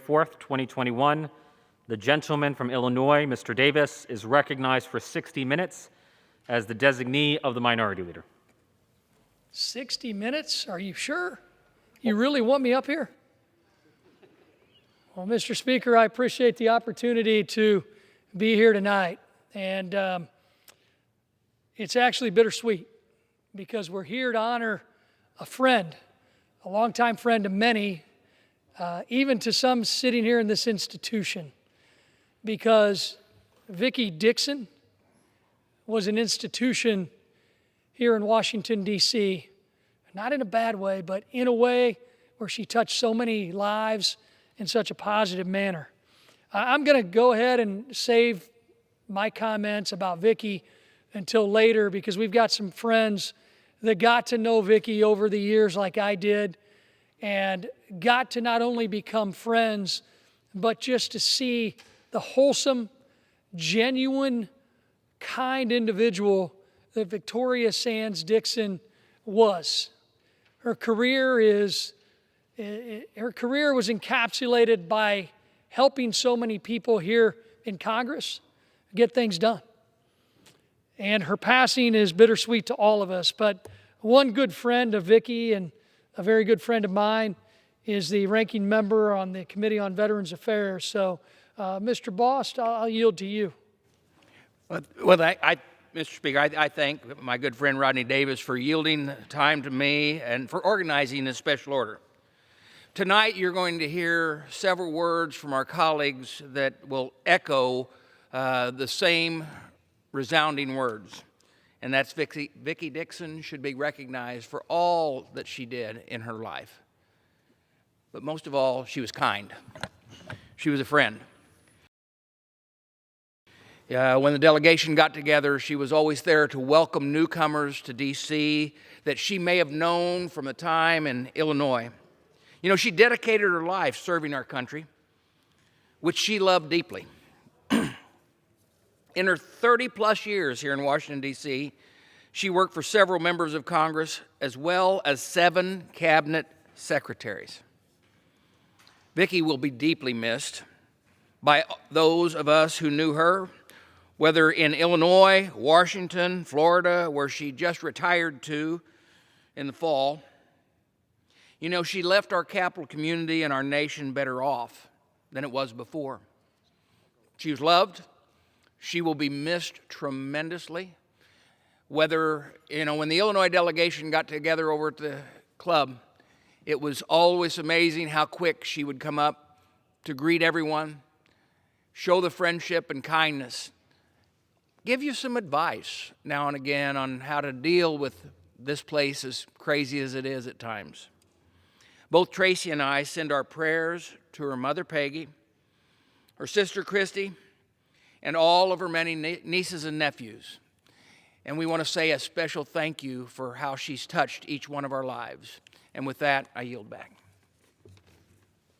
4th, 2021. The gentleman from Illinois, Mr. Davis, is recognized for 60 minutes as the designee of the Minority Leader. 60 minutes? Are you sure? You really want me up here? Well, Mr. Speaker, I appreciate the opportunity to be here tonight. And it's actually bittersweet because we're here to honor a friend, a longtime friend of many, even to some sitting here in this institution, because Vicky Dixon was an institution here in Washington, D.C., not in a bad way, but in a way where she touched so many lives in such a positive manner. I'm going to go ahead and save my comments about Vicky until later because we've got some friends that got to know Vicky over the years like I did and got to not only become friends, but just to see the wholesome, genuine, kind individual that Victoria Sands Dixon was. Her career was encapsulated by helping so many people here in Congress get things done. And her passing is bittersweet to all of us. But one good friend of Vicky and a very good friend of mine is the ranking member on the Committee on Veterans Affairs. So, Mr. Bost, I'll yield to you. Well, Mr. Speaker, I thank my good friend Rodney Davis for yielding time to me and for organizing this special order. Tonight, you're going to hear several words from our colleagues that will echo the same resounding words, and that's Vicky Dixon should be recognized for all that she did in her life. But most of all, she was kind. She was a friend. When the delegation got together, she was always there to welcome newcomers to D.C. that she may have known from a time in Illinois. You know, she dedicated her life serving our country, which she loved deeply. In her 30-plus years here in Washington, D.C., she worked for several members of Congress as well as 7 cabinet secretaries. Vicky will be deeply missed by those of us who knew her, whether in Illinois, Washington, Florida, where she just retired to in the fall. You know, she left our capital community and our nation better off than it was before. She was loved. She will be missed tremendously. Whether, when the Illinois delegation got together over at the club, it was always amazing how quick she would come up to greet everyone, show the friendship and kindness, give you some advice now and again on how to deal with this place as crazy as it is at times. Both Tracy and I send our prayers to her mother, Peggy, her sister, Christy, and all of her many nieces and nephews. And we want to say a special thank you for how she's touched each one of our lives. And with that, I yield back.